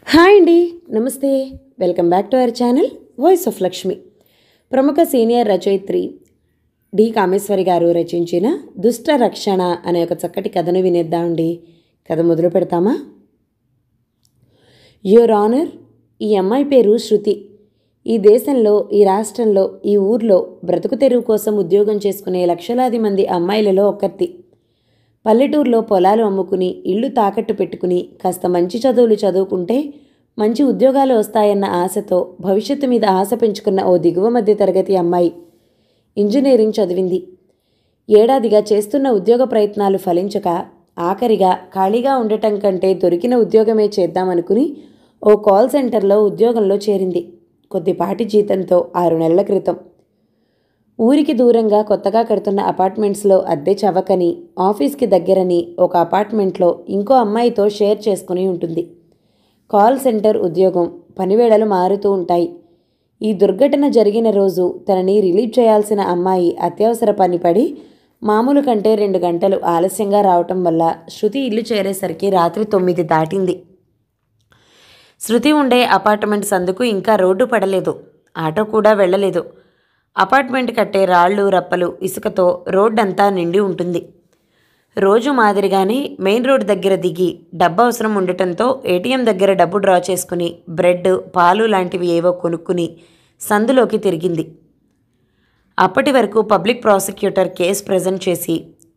Hi అండి, నమస్తే. Welcome back to our channel voice of Lakshmi. ప్రముఖ సీనియర్ రచయిత్రి డి కామేశ్వరి గారు రచించిన దుష్ట రక్షణ అనే ఒక చక్కటి కథను వినేద్దామండి. కథ మొదలు పెడతామా? యువర్ ఆనర్, ఈ అమ్మాయి పేరు శృతి. ఈ దేశంలో, ఈ రాష్ట్రంలో, ఈ ఊర్లో బ్రతుకు తెరువు కోసం ఉద్యోగం చేసుకునే లక్షలాది మంది అమ్మాయిలలో ఒకర్తి. పల్లెటూరులో పొలాలు అమ్ముకుని, ఇళ్ళు తాకట్టు పెట్టుకుని, కాస్త మంచి చదువులు చదువుకుంటే మంచి ఉద్యోగాలు వస్తాయన్న ఆశతో భవిష్యత్తు మీద ఆశ పెంచుకున్న ఓ దిగువ మధ్య తరగతి అమ్మాయి. ఇంజనీరింగ్ చదివింది. ఏడాదిగా చేస్తున్న ఉద్యోగ ప్రయత్నాలు ఫలించక ఆఖరిగా ఖాళీగా ఉండటం కంటే దొరికిన ఉద్యోగమే చేద్దామనుకుని ఓ కాల్ సెంటర్లో ఉద్యోగంలో చేరింది. కొద్దిపాటి జీతంతో 6 నెలల క్రితం. ఊరికి దూరంగా కొత్తగా కడుతున్న అపార్ట్మెంట్స్లో అద్దె చవకని, ఆఫీస్కి దగ్గరని ఒక అపార్ట్మెంట్లో ఇంకో అమ్మాయితో షేర్ చేసుకుని ఉంటుంది. కాల్ సెంటర్ ఉద్యోగం, పనివేళలు మారుతూ ఉంటాయి. ఈ దుర్ఘటన జరిగిన రోజు తనని రిలీవ్ చేయాల్సిన అమ్మాయి అత్యవసర పని పడి మామూలు కంటే 2 గంటలు ఆలస్యంగా రావటం వల్ల శృతి ఇల్లు చేరేసరికి రాత్రి 9 దాటింది. శృతి ఉండే అపార్ట్మెంట్ సందుకు ఇంకా రోడ్డు పడలేదు, ఆటో కూడా వెళ్ళలేదు. అపార్ట్మెంట్ కట్టే రాళ్ళు, రప్పలు, ఇసుకతో రోడ్డంతా నిండి ఉంటుంది. రోజు మాదిరిగానే మెయిన్ రోడ్ దగ్గర దిగి డబ్బు అవసరం ఉండటంతో ఏటీఎం దగ్గర డబ్బు డ్రా చేసుకుని బ్రెడ్, పాలు లాంటివి ఏవో కొనుక్కుని సందులోకి తిరిగింది. అప్పటి వరకు పబ్లిక్ ప్రాసిక్యూటర్ కేసు ప్రజెంట్ చేసి,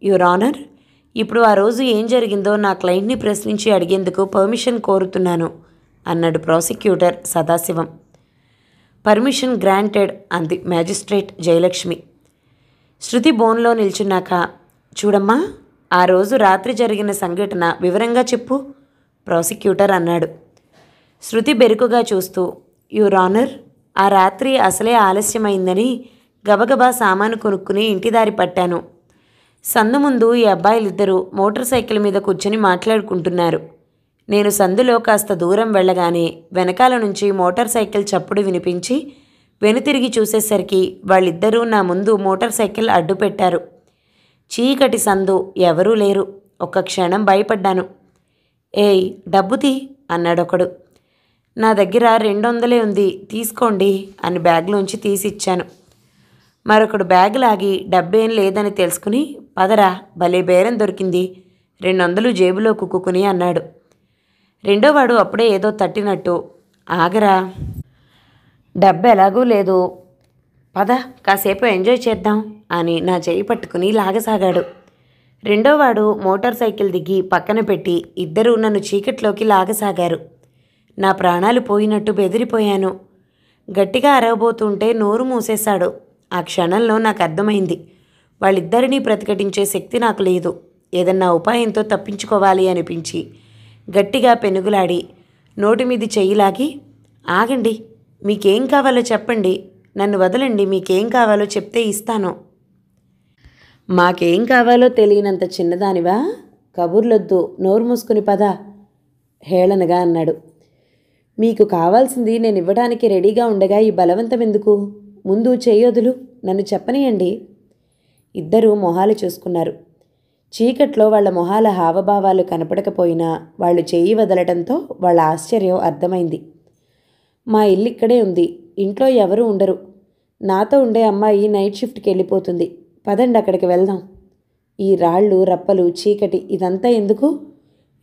యువర్ ఆనర్, ఇప్పుడు ఆ రోజు ఏం జరిగిందో నా క్లయింట్ని ప్రశ్నించి అడిగేందుకు పర్మిషన్ కోరుతున్నాను అన్నాడు ప్రాసిక్యూటర్ సదాశివం. పర్మిషన్ గ్రాంటెడ్ అంది మ్యాజిస్ట్రేట్ జయలక్ష్మి. శృతి బోన్లో నిల్చున్నాక, చూడమ్మా, ఆ రోజు రాత్రి జరిగిన సంఘటన వివరంగా చెప్పు ప్రాసిక్యూటర్ అన్నాడు. శృతి బెరుకుగా చూస్తూ, యువర్ ఆనర్, ఆ రాత్రి అసలే ఆలస్యమైందని గబగబా సామాను కొనుక్కుని ఇంటిదారి పట్టాను. సందు ముందు ఈ అబ్బాయిలిద్దరూ మోటార్ సైకిల్ మీద కూర్చొని మాట్లాడుకుంటున్నారు. నేను సందులో కాస్త దూరం వెళ్ళగానే వెనకాల నుంచి మోటార్ సైకిల్ చప్పుడు వినిపించి వెనుతిరిగి చూసేసరికి వాళ్ళిద్దరూ నా ముందు మోటార్ సైకిల్ అడ్డు పెట్టారు. చీకటి సందు, ఎవరూ లేరు. ఒక్క క్షణం భయపడ్డాను. ఏయ్, డబ్బు తీ అన్నాడొకడు. నా దగ్గర 200 ఉంది, తీసుకోండి అని బ్యాగ్లోంచి తీసిచ్చాను. మరొకడు బ్యాగ్ లాగి డబ్బేం లేదని తెలుసుకుని, పదరా, భలే బేరం దొరికింది, 200 జేబులో కుక్కుని అన్నాడు. రెండోవాడు అప్పుడే ఏదో తట్టినట్టు, ఆగరా, డబ్బు ఎలాగూ లేదు, పద కాసేపు ఎంజాయ్ చేద్దాం అని నా చేయి పట్టుకుని లాగసాగాడు. రెండోవాడు మోటార్ సైకిల్ దిగి పక్కన పెట్టి ఇద్దరూ నన్ను చీకట్లోకి లాగసాగారు. నా ప్రాణాలు పోయినట్టు బెదిరిపోయాను. గట్టిగా అరవబోతుంటే నోరు మూసేశాడు. ఆ క్షణంలో నాకు అర్థమైంది, వాళ్ళిద్దరినీ ప్రతిఘటించే శక్తి నాకు లేదు. ఏదన్నా ఉపాయంతో తప్పించుకోవాలి అనిపించి గట్టిగా పెనుగులాడి నోటి మీది చెయ్యిలాగి, ఆగండి, మీకేం కావాలో చెప్పండి, నన్ను వదలండి, మీకేం కావాలో చెప్తే ఇస్తాను. మాకేం కావాలో తెలియనంత చిన్నదానివా, కబుర్లొద్దు, నోరు మూసుకుని పద హేళనగా అన్నాడు. మీకు కావాల్సింది నేను ఇవ్వడానికి రెడీగా ఉండగా ఈ బలవంతం ఎందుకు? ముందు చెయ్యొదులు, నన్ను చెప్పనీయండి. ఇద్దరూ మొహాలు చూసుకున్నారు. చీకట్లో వాళ్ల మొహాల హావభావాలు కనపడకపోయినా వాళ్ళు చెయ్యి వదలటంతో వాళ్ళ ఆశ్చర్యం అర్థమైంది. మా ఇల్లు ఇక్కడే ఉంది, ఇంట్లో ఎవరూ ఉండరు. నాతో ఉండే అమ్మాయి నైట్ షిఫ్ట్కి వెళ్ళిపోతుంది. పదండి, అక్కడికి వెళ్దాం. ఈ రాళ్ళు, రప్పలు, చీకటి ఇదంతా ఎందుకు?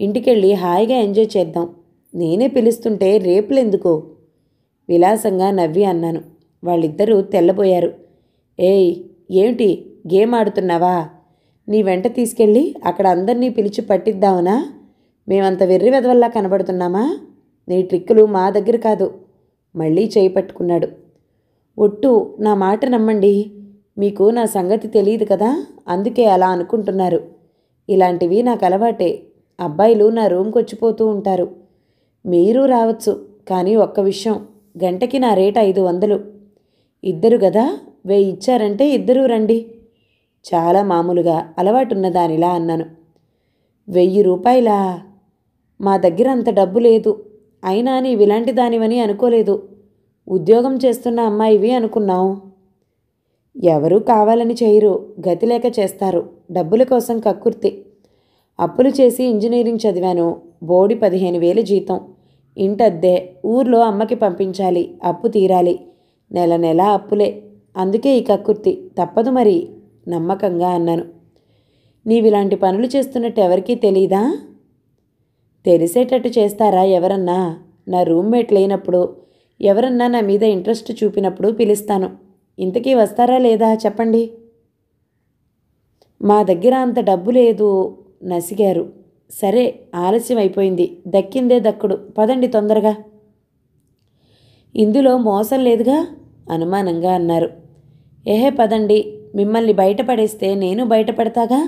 ఇంటికెళ్ళి హాయిగా ఎంజాయ్ చేద్దాం. నేనే పిలుస్తుంటే రేపులెందుకు? విలాసంగా నవ్వి అన్నాను. వాళ్ళిద్దరూ తెల్లబోయారు. ఏయ్, ఏమిటి గేమ్ ఆడుతున్నావా? నీ వెంట తీసుకెళ్ళి అక్కడ అందరినీ పిలిచి పట్టిద్దామనా? మేమంత వెర్రి వెదవల్లా కనబడుతున్నామా? నీ ట్రిక్కులు మా దగ్గర కాదు. మళ్ళీ చేయి పట్టుకున్నాడు. ఒట్టు, నా మాట నమ్మండి. మీకు నా సంగతి తెలియదు కదా, అందుకే అలా అనుకుంటున్నారు. ఇలాంటివి నాకు అలవాటే. అబ్బాయిలు నా రూమ్కి వచ్చిపోతూ ఉంటారు. మీరు రావచ్చు, కానీ ఒక్క విషయం, గంటకి నా రేటు 500. ఇద్దరు కదా, 1000 ఇచ్చారంటే ఇద్దరూ రండి. చాలా మామూలుగా అలవాటున్న దానిలా అన్నాను. 1000 రూపాయలా? మా దగ్గర అంత డబ్బు లేదు. అయినా నీవిలాంటి దానివని అనుకోలేదు. ఉద్యోగం చేస్తున్న అమ్మాయివి అనుకున్నావు. ఎవరూ కావాలని చేయరు, గతి లేక చేస్తారు. డబ్బుల కోసం కక్కుర్తి. అప్పులు చేసి ఇంజనీరింగ్ చదివాను. బోడి 15,000 జీతం. ఇంటద్దే, ఊర్లో అమ్మకి పంపించాలి, అప్పు తీరాలి. నెల నెల అప్పులే. అందుకే ఈ కక్కుర్తి. తప్పదు మరి నమ్మకంగా అన్నాను. నీవిలాంటి పనులు చేస్తున్నట్టు ఎవరికీ తెలీదా? తెలిసేటట్టు చేస్తారా ఎవరన్నా? నా రూమ్మేట్ లేనప్పుడు, ఎవరన్నా నా మీద ఇంట్రెస్ట్ చూపినప్పుడు పిలుస్తాను. ఇంతకీ వస్తారా లేదా చెప్పండి. మా దగ్గర అంత డబ్బు లేదు నసిగారు. సరే, ఆలస్యం అయిపోయింది. దక్కిందే దక్కుడు. పదండి తొందరగా. ఇందులో మోసం లేదుగా అనుమానంగా అన్నారు. ఏహే పదండి. మిమ్మల్ని బయటపడేస్తే నేను బయటపడతాగా.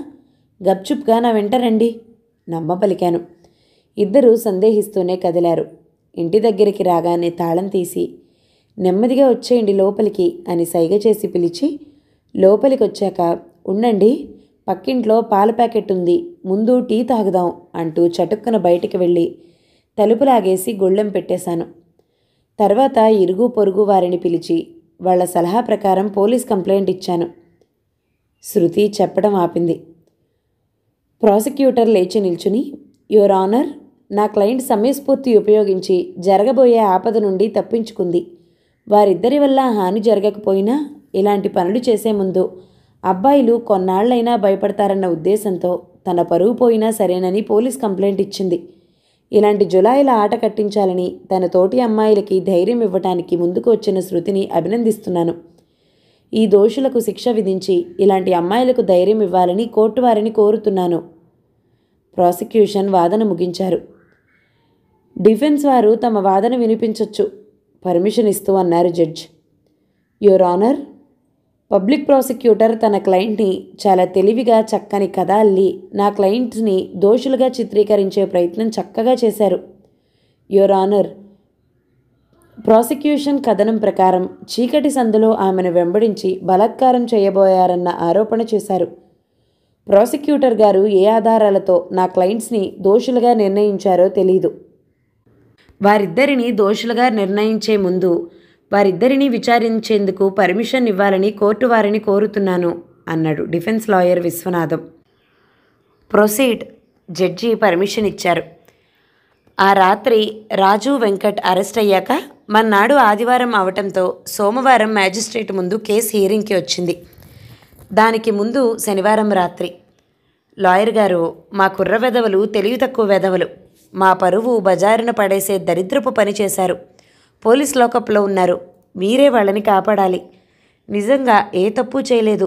గప్చుప్గా నా వెంట రండి. నమ్మపలికాను. ఇద్దరూ సందేహిస్తూనే కదిలారు. ఇంటి దగ్గరికి రాగానే తాళం తీసి నెమ్మదిగా వచ్చేయండి లోపలికి అని సైగ చేసి పిలిచి లోపలికొచ్చాక ఉండండి, పక్కింట్లో పాల ప్యాకెట్ ఉంది, ముందు టీ తాగుదాం అంటూ చటుక్కున బయటికి వెళ్ళి తలుపు లాగేసి గొళ్ళెం పెట్టేశాను. తర్వాత ఇరుగు పొరుగు వారిని పిలిచి వాళ్ల సలహా ప్రకారం పోలీస్ కంప్లైంట్ ఇచ్చాను. శృతి చెప్పడం ఆపింది. ప్రాసిక్యూటర్ లేచి నిల్చుని, యువర్ ఆనర్, నా క్లయింట్ సమయస్ఫూర్తి ఉపయోగించి జరగబోయే ఆపద నుండి తప్పించుకుంది. వారిద్దరి వల్ల హాని జరగకపోయినా ఇలాంటి పనులు చేసే ముందు అబ్బాయిలు కొన్నాళ్లైనా భయపడతారన్న ఉద్దేశంతో తన పరువు పోయినా సరేనని పోలీస్ కంప్లైంట్ ఇచ్చింది. ఇలాంటి జులాయిల ఆట కట్టించాలని తన తోటి అమ్మాయిలకి ధైర్యం ఇవ్వటానికి ముందుకు వచ్చిన శృతిని అభినందిస్తున్నాను. ఈ దోషులకు శిక్ష విధించి ఇలాంటి అమ్మాయిలకు ధైర్యం ఇవ్వాలని కోర్టు వారిని కోరుతున్నాను. ప్రాసిక్యూషన్ వాదన ముగించారు. డిఫెన్స్ వారు తమ వాదన వినిపించొచ్చు పర్మిషన్ ఇస్తూ అన్నారు judge. Your honour, public prosecutor తన క్లయింట్ని చాలా తెలివిగా చక్కని కథ అల్లి నా క్లయింట్స్ని దోషులుగా చిత్రీకరించే ప్రయత్నం చక్కగా చేశారు. యువర్ ఆనర్, ప్రాసిక్యూషన్ కథనం ప్రకారం చీకటి సందులో ఆమెను వెంబడించి బలాత్కారం చేయబోయారన్న ఆరోపణ చేశారు. ప్రాసిక్యూటర్ గారు ఏ ఆధారాలతో నా క్లయింట్స్ని దోషులుగా నిర్ణయించారో తెలీదు. వారిద్దరిని దోషులుగా నిర్ణయించే ముందు వారిద్దరినీ విచారించేందుకు పర్మిషన్ ఇవ్వాలని కోర్టు వారిని కోరుతున్నాను అన్నాడు defence lawyer Vishwanatham. Proceed. Judge permission ఇచ్చారు. ఆ రాత్రి రాజు వెంకట్ అరెస్ట్ అయ్యాక మన్నాడు ఆదివారం అవటంతో సోమవారం మ్యాజిస్ట్రేట్ ముందు కేసు హియరింగ్కి వచ్చింది. దానికి ముందు శనివారం రాత్రి, లాయర్ గారు, మా కుర్ర వెధవలు తెలివి తక్కువ వెధవలు. మా పరువు బజారున పడేసే దరిద్రపు పని చేశారు. పోలీస్ లాకప్లో ఉన్నారు. మీరే వాళ్ళని కాపాడాలి. నిజంగా ఏ తప్పు చేయలేదు.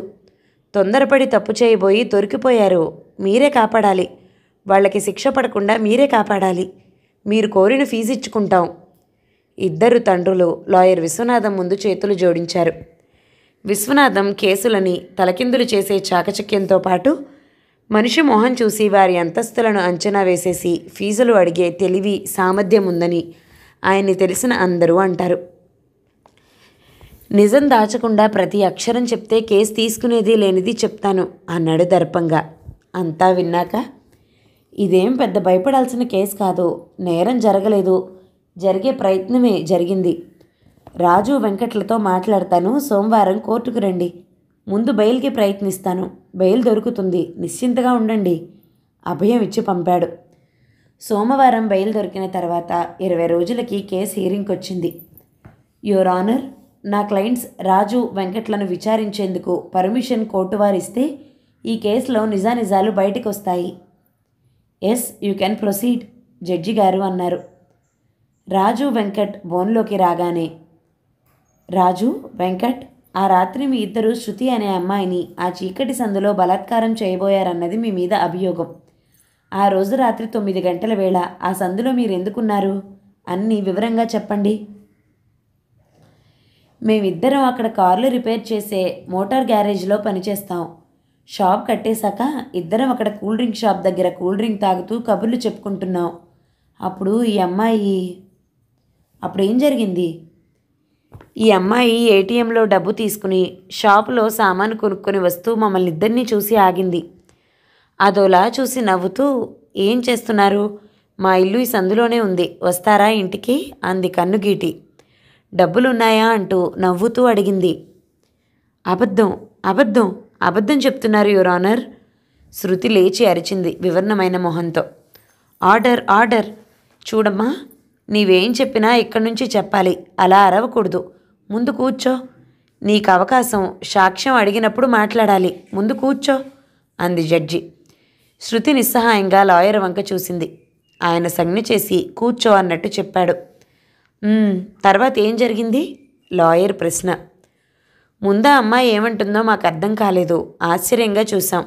తొందరపడి తప్పు చేయబోయి దొరికిపోయారు. మీరే కాపాడాలి. వాళ్ళకి శిక్ష పడకుండా మీరే కాపాడాలి. మీరు కోరిన ఫీజు ఇచ్చుకుంటాం. ఇద్దరు తండ్రులు లాయర్ విశ్వనాథం ముందు చేతులు జోడించారు. విశ్వనాథం కేసులని తలకిందులు చేసే చాకచక్యంతో పాటు మనిషి మొహం చూసి వారి అంతస్తులను అంచనా వేసేసి ఫీజులు అడిగే తెలివి, సామర్థ్యం ఉందని ఆయన్ని తెలిసిన అందరూ అంటారు. నిజం దాచకుండా ప్రతి అక్షరం చెప్తే కేసు తీసుకునేది లేనిది చెప్తాను అన్నాడు దర్పంగా. అంతా విన్నాక, ఇదేం పెద్ద భయపడాల్సిన కేసు కాదు. నేరం జరగలేదు, జరిగే ప్రయత్నమే జరిగింది. రాజు వెంకట్లతో మాట్లాడతాను. సోమవారం కోర్టుకు రండి. ముందు బెయిల్కి ప్రయత్నిస్తాను. బెయిల్ దొరుకుతుంది. నిశ్చింతగా ఉండండి అభయం ఇచ్చి పంపాడు. సోమవారం బెయిల్ దొరికిన తర్వాత 20 రోజులకి కేసు హియరింగ్కి వచ్చింది. యువర్ ఆనర్, నా క్లయింట్స్ రాజు వెంకట్లను విచారించేందుకు పర్మిషన్ కోర్టు వారిస్తే ఈ కేసులో నిజానిజాలు బయటకు వస్తాయి. Yes, you can proceed, judge గారు అన్నారు. రాజు వెంకట్ బోన్లోకి రాగానే, రాజు వెంకట్, ఆ రాత్రి మీ ఇద్దరు శృతి అనే అమ్మాయిని ఆ చీకటి సందులో బలాత్కారం చేయబోయారన్నది మీ మీద అభియోగం. ఆ రోజు రాత్రి 9 గంటల వేళ ఆ సందులో మీరు ఎందుకున్నారు? అన్నీ వివరంగా చెప్పండి. మేమిద్దరం అక్కడ కార్లు రిపేర్ చేసే మోటార్ గ్యారేజ్లో పనిచేస్తాం. షాప్ కట్టేశాక ఇద్దరం అక్కడ కూల్ డ్రింక్ షాప్ దగ్గర కూల్ డ్రింక్ తాగుతూ కబుర్లు చెప్పుకుంటున్నాం. అప్పుడు ఏం జరిగింది? ఈ అమ్మాయి ఏటీఎంలో డబ్బు తీసుకుని షాపులో సామాను కొనుక్కొని వస్తూ మమ్మల్ని ఇద్దరినీ చూసి ఆగింది. అదోలా చూసి నవ్వుతూ, ఏం చేస్తున్నారు? మా ఇల్లు ఈ సందులోనే ఉంది, వస్తారా ఇంటికి అంది కన్నుగీటి. డబ్బులున్నాయా అంటూ నవ్వుతూ అడిగింది. అబద్ధం అబద్ధం అబద్ధం చెప్తున్నారు యువర్ ఆనర్. శృతి లేచి అరిచింది వివరణమైన మొహంతో. Order order. చూడమ్మా, నీవేం చెప్పినా ఇక్కడి నుంచి చెప్పాలి, అలా అరవకూడదు. ముందు కూర్చో. నీకు అవకాశం, సాక్ష్యం అడిగినప్పుడు మాట్లాడాలి. ముందు కూర్చో అంది జడ్జి. శృతి నిస్సహాయంగా లాయర్ వంక చూసింది. ఆయన సంజ్ఞ చేసి కూర్చో అన్నట్టు చెప్పాడు. తర్వాత ఏం జరిగింది? లాయర్ ప్రశ్న. ముందా అమ్మాయి ఏమంటుందో మాకు అర్థం కాలేదు. ఆశ్చర్యంగా చూసాం.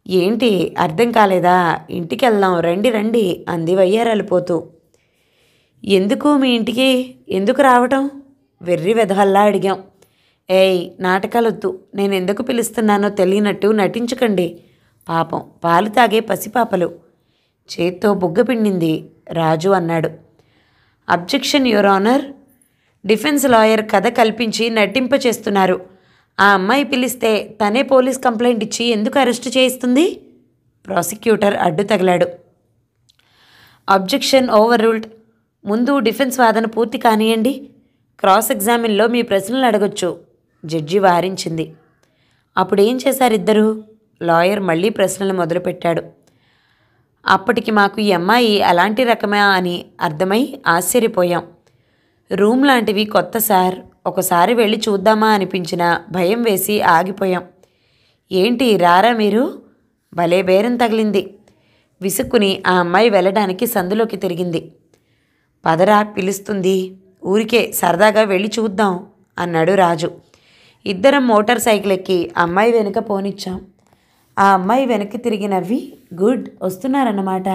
ఏంటి అర్థం కాలేదా? ఇంటికి వెళ్దాం, రండి రండి అంది వయ్యారాలిపోతూ. ఎందుకు మీ ఇంటికి? ఎందుకు రావటం? వెర్రి వెధవల్లా అడిగాం. ఏయ్, నాటకాలొద్దు. నేను ఎందుకు పిలుస్తున్నానో తెలియనట్టు నటించకండి. పాపం పాలు తాగే పసిపాపలు. చేత్తో బుగ్గ పిండింది. రాజు అన్నాడు. Objection your honour. Defence lawyer కథ కల్పించి నటింప చేస్తున్నారు. ఆ అమ్మాయి పిలిస్తే తనే పోలీస్ కంప్లైంట్ ఇచ్చి ఎందుకు అరెస్టు చేయిస్తుంది? ప్రాసిక్యూటర్ అడ్డు తగిలాడు. Objection overruled. ముందు డిఫెన్స్ వాదన పూర్తి కానియండి. క్రాస్ ఎగ్జామిన్లో మీ ప్రశ్నలు అడగొచ్చు, జడ్జి వారించింది. అప్పుడేం చేశారిద్దరూ? లాయర్ మళ్ళీ ప్రశ్నలు మొదలుపెట్టాడు. అప్పటికి మాకు ఈ అమ్మాయి అలాంటి రకమే అని అర్థమై ఆశ్చర్యపోయాం. రూమ్ లాంటివి కొత్త సార్, ఒకసారి వెళ్ళి చూద్దామా అనిపించిన భయం వేసి ఆగిపోయాం. ఏంటి రారా మీరు? భలే బేరం తగిలింది. విసుక్కుని ఆ అమ్మాయి వెళ్ళడానికి సందులోకి తిరిగింది. పదరా, పిలుస్తుంది. ఊరికే సరదాగా వెళ్ళి చూద్దాం అన్నాడు రాజు. ఇద్దరం మోటార్ సైకిల్ ఎక్కి అమ్మాయి వెనుక పోనిచ్చాం. ఆ అమ్మాయి వెనక్కి తిరిగి నవ్వి, గుడ్, వస్తున్నారన్నమాట.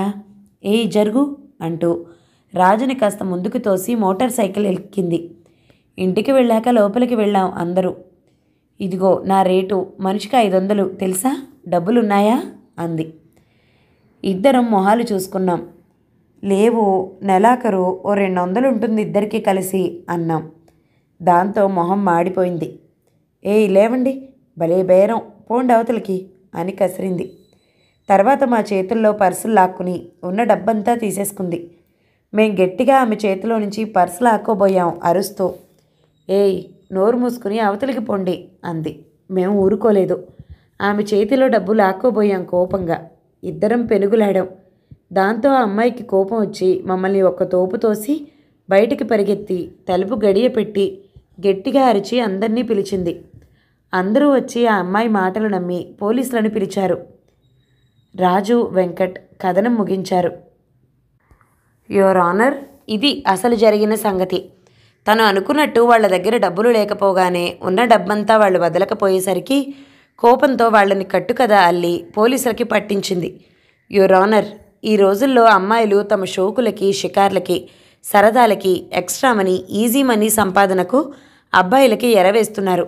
ఏయ్ జరుగు అంటూ రాజుని కాస్త ముందుకు తోసి మోటార్ సైకిల్ ఎక్కింది. ఇంటికి వెళ్ళాక లోపలికి వెళ్ళాం అందరూ. ఇదిగో నా రేటు, మనిషికి 500 తెలుసా? డబ్బులున్నాయా అంది. ఇద్దరం మొహాలు చూసుకున్నాం. లేవు, నెలాఖరు ఓ 200 ఉంటుంది ఇద్దరికీ కలిసి అన్నాం. దాంతో మొహం మాడిపోయింది. ఏయ్ లేవండి, భలే బేరం, పోండి అవతలికి అని కసిరింది. తర్వాత మా చేతుల్లో పర్సులు లాక్కుని ఉన్న డబ్బంతా తీసేసుకుంది. మేం గట్టిగా ఆమె చేతిలో నుంచి పర్సు లాక్కోబోయాం అరుస్తూ. ఏయ్, నోరు మూసుకుని అవతలికి పొండి అంది. మేము ఊరుకోలేదు. ఆమె చేతిలో డబ్బు లాక్కోబోయాం కోపంగా. ఇద్దరం పెనుగులాడాం. దాంతో ఆ అమ్మాయికి కోపం వచ్చి మమ్మల్ని ఒక్క తోపు తోసి బయటికి పరిగెత్తి తలుపు గడియ పెట్టి గట్టిగా అరిచి అందరినీ పిలిచింది. అందరూ వచ్చి ఆ అమ్మాయి మాటలు నమ్మి పోలీసులను పిలిచారు. రాజు, వెంకట్ కథనం ముగించారు. యువర్ ఆనర్, ఇది అసలు జరిగిన సంగతి. తను అనుకున్నట్టు వాళ్ళ దగ్గర డబ్బులు లేకపోగానే ఉన్న డబ్బంతా వాళ్ళు వదలకపోయేసరికి కోపంతో వాళ్ళని కట్టుకథ అల్లి పోలీసులకి పట్టించింది. యువర్ ఆనర్, ఈ రోజుల్లో అమ్మాయిలు తమ షోకులకి, షికార్లకి, సరదాలకి, ఎక్స్ట్రా మనీ, ఈజీ మనీ సంపాదనకు అబ్బాయిలకి ఎరవేస్తున్నారు.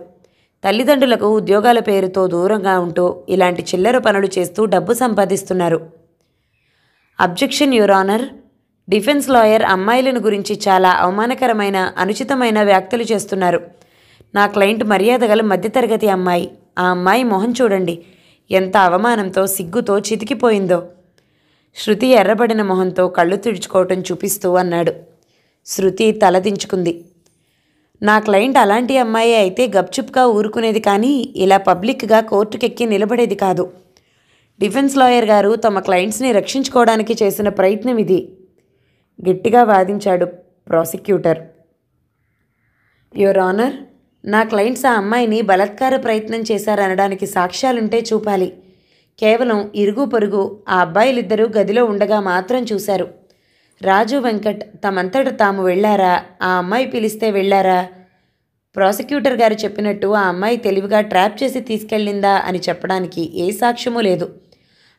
తల్లిదండ్రులకు ఉద్యోగాల పేరుతో దూరంగా ఉంటూ ఇలాంటి చిల్లర పనులు చేస్తూ డబ్బు సంపాదిస్తున్నారు. Objection your honour. Defence lawyer అమ్మాయిలను గురించి చాలా అవమానకరమైన, అనుచితమైన వ్యాఖ్యలు చేస్తున్నారు. నా క్లయింట్ మర్యాద గల మధ్యతరగతి అమ్మాయి. ఆ అమ్మాయి మొహం చూడండి, ఎంత అవమానంతో, సిగ్గుతో చితికిపోయిందో. శృతి ఎర్రబడిన మొహంతో కళ్ళు తుడుచుకోవటం చూపిస్తూ అన్నాడు. శృతి తలదించుకుంది. నా క్లయింట్ అలాంటి అమ్మాయి అయితే గప్చుప్గా ఊరుకునేది, కానీ ఇలా పబ్లిక్గా కోర్టుకెక్కి నిలబడేది కాదు. డిఫెన్స్ లాయర్ గారు తమ క్లయింట్స్ని రక్షించుకోవడానికి చేసిన ప్రయత్నం ఇది, గట్టిగా వాదించాడు ప్రాసిక్యూటర్. యువర్ ఆనర్, నా క్లయింట్స్ ఆ అమ్మాయిని బలాత్కార ప్రయత్నం చేశారనడానికి సాక్ష్యాలుంటే చూపాలి. కేవలం ఇరుగు పొరుగు ఆ అబ్బాయిలిద్దరూ గదిలో ఉండగా మాత్రం చూశారు. రాజు, వెంకట్ తమంతట తాము వెళ్ళారా, ఆ అమ్మాయి పిలిస్తే వెళ్ళారా? ప్రాసిక్యూటర్ గారు చెప్పినట్టు ఆ అమ్మాయి తెలివిగా ట్రాప్ చేసి తీసుకెళ్ళిందా అని చెప్పడానికి ఏ సాక్ష్యమూ లేదు.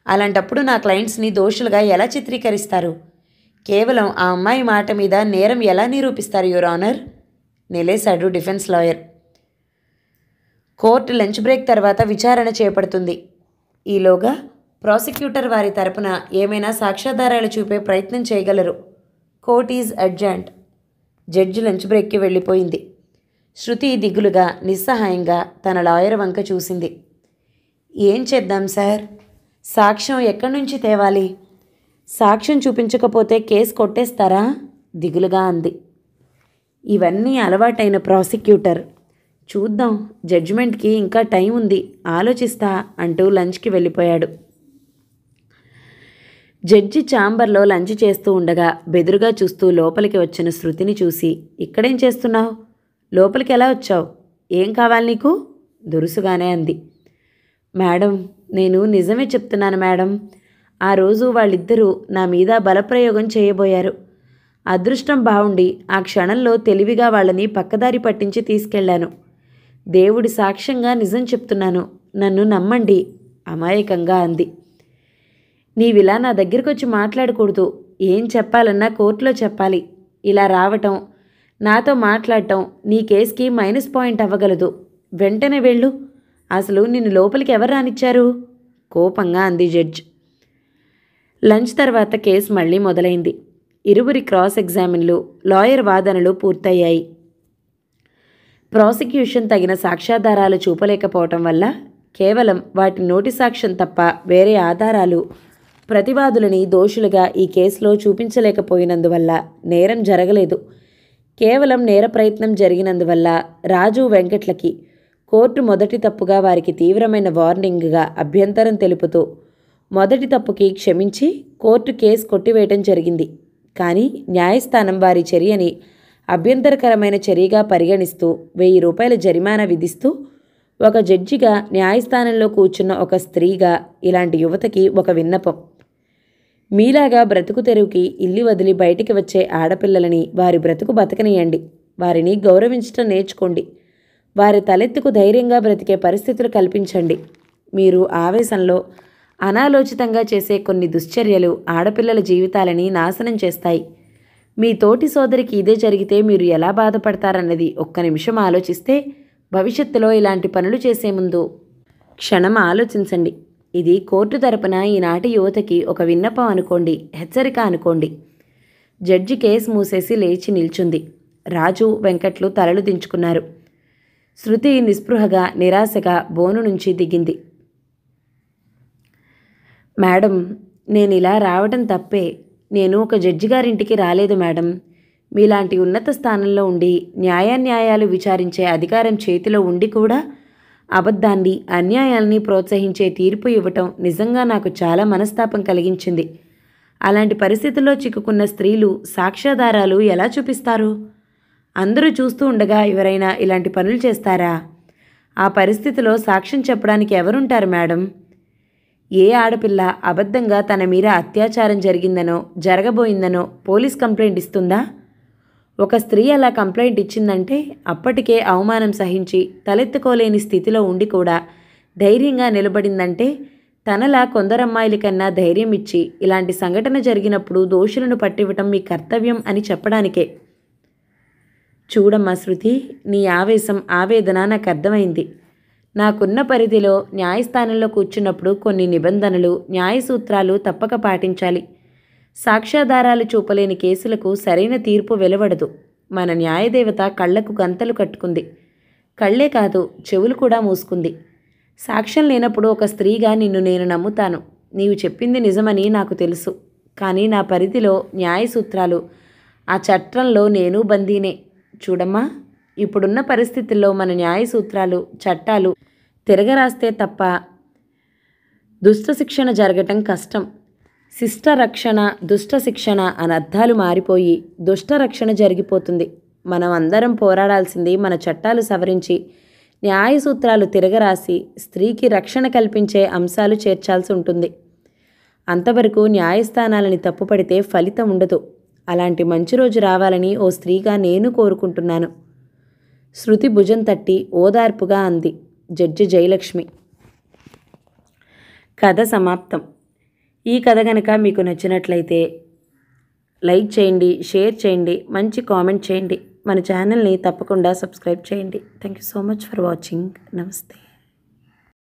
అలాంటప్పుడు నా క్లయింట్స్ని దోషులుగా ఎలా చిత్రీకరిస్తారు? కేవలం ఆ అమ్మాయి మాట మీద నేరం ఎలా నిరూపిస్తారు యువర్ ఆనర్? నిలేశాడు defence lawyer. Court lunch break తర్వాత విచారణ చేపడుతుంది. ఈలోగా ప్రాసిక్యూటర్ వారి తరపున ఏమైనా సాక్ష్యాధారాలు చూపే ప్రయత్నం చేయగలరు. Court is adjourned. Judge lunch బ్రేక్కి వెళ్ళిపోయింది. శృతి దిగులుగా, నిస్సహాయంగా తన లాయర్ వంక చూసింది. ఏం చేద్దాం సార్? సాక్ష్యం ఎక్కడి నుంచి తేవాలి? సాక్ష్యం చూపించకపోతే కేసు కొట్టేస్తారా? దిగులుగా అంది. ఇవన్నీ అలవాటైన ప్రాసిక్యూటర్. చూద్దాం, జడ్జిమెంట్కి ఇంకా టైం ఉంది, ఆలోచిస్తా అంటూ లంచ్కి వెళ్ళిపోయాడు. జడ్జి ఛాంబర్లో లంచ్ చేస్తూ ఉండగా బెదురుగా చూస్తూ లోపలికి వచ్చిన శృతిని చూసి, ఇక్కడేం చేస్తున్నావు? లోపలికి ఎలా వచ్చావు? ఏం కావాలి నీకు? దురుసుగానే అంది. మేడం, నేను నిజమే చెప్తున్నాను మేడం. ఆ రోజు వాళ్ళిద్దరూ నా మీద బలప్రయోగం చేయబోయారు. అదృష్టం బావుండి ఆ క్షణంలో తెలివిగా వాళ్ళని పక్కదారి పట్టించి తీసుకెళ్లాను. దేవుడి సాక్ష్యంగా నిజం చెప్తున్నాను, నన్ను నమ్మండి అమాయకంగా అంది. నీవిలా నా దగ్గరకొచ్చి మాట్లాడకూడదు. ఏం చెప్పాలన్నా కోర్టులో చెప్పాలి. ఇలా రావటం, నాతో మాట్లాడటం నీ కేసుకి మైనస్ పాయింట్ అవ్వగలదు. వెంటనే వెళ్ళు. అసలు నిన్ను లోపలికి ఎవరు రానిచ్చారు? కోపంగా అంది జడ్జ్. లంచ్ తర్వాత కేసు మళ్ళీ మొదలైంది. ఇరువురి క్రాస్ ఎగ్జామిన్లు, లాయర్ వాదనలు పూర్తయ్యాయి. ప్రాసిక్యూషన్ తగిన సాక్ష్యాధారాలు చూపలేకపోవటం వల్ల కేవలం వాటి నోటి సాక్ష్యం తప్ప వేరే ఆధారాలు ప్రతివాదులని దోషులుగా ఈ కేసులో చూపించలేకపోయినందువల్ల నేరం జరగలేదు. కేవలం నేర ప్రయత్నం జరిగినందువల్ల రాజు, వెంకట్లకి కోర్టు మొదటి తప్పుగా వారికి తీవ్రమైన వార్నింగ్గా అభ్యంతరం తెలుపుతూ మొదటి తప్పుకి క్షమించి కోర్టు కేసు కొట్టివేయటం జరిగింది. కానీ న్యాయస్థానం వారి చర్యని అభ్యంతరకరమైన చర్యగా పరిగణిస్తూ 1000 రూపాయల జరిమానా విధిస్తూ, ఒక జడ్జిగా న్యాయస్థానంలో కూర్చున్న ఒక స్త్రీగా ఇలాంటి యువతకి ఒక విన్నపం. మీలాగా బ్రతుకు తెరువుకి ఇల్లు వదిలి బయటికి వచ్చే ఆడపిల్లలని వారి బ్రతుకు బతకనియండి. వారిని గౌరవించటం నేర్చుకోండి. వారి తలెత్తుకు ధైర్యంగా బ్రతికే పరిస్థితులు కల్పించండి. మీరు ఆవేశంలో అనాలోచితంగా చేసే కొన్ని దుశ్చర్యలు ఆడపిల్లల జీవితాలని నాశనం చేస్తాయి. మీ తోటి సోదరికి ఇదే జరిగితే మీరు ఎలా బాధపడతారన్నది ఒక్క నిమిషం ఆలోచిస్తే భవిష్యత్తులో ఇలాంటి పనులు చేసే ముందు క్షణం ఆలోచించండి. ఇది కోర్టు తరపున ఈనాటి యువతకి ఒక విన్నపం అనుకోండి, హెచ్చరిక అనుకోండి. జడ్జి కేసు మూసేసి లేచి నిల్చుంది. రాజు, వెంకట్లు తలలు దించుకున్నారు. శృతి నిస్పృహగా, నిరాశగా బోను నుంచి దిగింది. మేడం, నేను ఇలా రావటం తప్పే. నేను ఒక జడ్జి గారింటికి రాలేదు మేడం. మీలాంటి ఉన్నత స్థానంలో ఉండి న్యాయాన్యాయాలు విచారించే అధికారం చేతిలో ఉండి కూడా అబద్ధాన్ని, అన్యాయాల్ని ప్రోత్సహించే తీర్పు ఇవ్వటం నిజంగా నాకు చాలా మనస్తాపం కలిగించింది. అలాంటి పరిస్థితుల్లో చిక్కుకున్న స్త్రీలు సాక్ష్యాధారాలు ఎలా చూపిస్తారు? అందరూ చూస్తూ ఉండగా ఎవరైనా ఇలాంటి పనులు చేస్తారా? ఆ పరిస్థితిలో సాక్ష్యం చెప్పడానికి ఎవరుంటారు మేడం? ఏ ఆడపిల్ల అబద్ధంగా తన మీద అత్యాచారం జరిగిందనో, జరగబోయిందనో పోలీస్ కంప్లైంట్ ఇస్తుందా? ఒక స్త్రీ అలా కంప్లైంట్ ఇచ్చిందంటే అప్పటికే అవమానం సహించి తలెత్తుకోలేని స్థితిలో ఉండి కూడా ధైర్యంగా నిలబడిందంటే తనలా కొందరమ్మాయిల కన్నా ధైర్యం ఇచ్చి ఇలాంటి సంఘటన జరిగినప్పుడు దోషులను పట్టివ్వటం మీ కర్తవ్యం అని చెప్పడానికే. చూడమ్మా శృతి, నీ ఆవేశం, ఆవేదన నాకు అర్థమైంది. నాకున్న పరిధిలో న్యాయస్థానంలో కూర్చున్నప్పుడు కొన్ని నిబంధనలు, న్యాయ సూత్రాలు తప్పక పాటించాలి. సాక్ష్యాధారాలు చూపలేని కేసులకు సరైన తీర్పు వెలువడదు. మన న్యాయదేవత కళ్లకు గంతలు కట్టుకుంది. కళ్ళే కాదు, చెవులు కూడా మూసుకుంది. సాక్ష్యం లేనప్పుడు ఒక స్త్రీగా నిన్ను నేను నమ్ముతాను. నీవు చెప్పింది నిజమని నాకు తెలుసు. కానీ నా పరిధిలో న్యాయ సూత్రాలు, ఆ చట్టంలో నేను బందీనే. చూడమ్మా, ఇప్పుడున్న పరిస్థితుల్లో మన న్యాయ సూత్రాలు, చట్టాలు తిరగరాస్తే తప్ప దుష్ట శిక్షణ జరగటం కష్టం. శిష్ట రక్షణ, దుష్ట శిక్షణ అని అర్థాలు మారిపోయి దుష్ట రక్షణ జరిగిపోతుంది. మనం అందరం పోరాడాల్సింది మన చట్టాలు సవరించి, న్యాయ సూత్రాలు తిరగరాసి స్త్రీకి రక్షణ కల్పించే అంశాలు చేర్చాల్సి ఉంటుంది. అంతవరకు న్యాయస్థానాలని తప్పుపడితే ఫలితం ఉండదు. అలాంటి మంచి రోజు రావాలని ఓ స్త్రీగా నేను కోరుకుంటున్నాను. శృతి భుజం తట్టి ఓదార్పుగా అంది జడ్జి జయలక్ష్మి. కథ సమాప్తం. ఈ కథ కనుక మీకు నచ్చినట్లయితే లైక్ చేయండి, షేర్ చేయండి, మంచి కామెంట్ చేయండి. మన ఛానల్ని తప్పకుండా సబ్స్క్రైబ్ చేయండి. Thank you so much for watching. నమస్తే.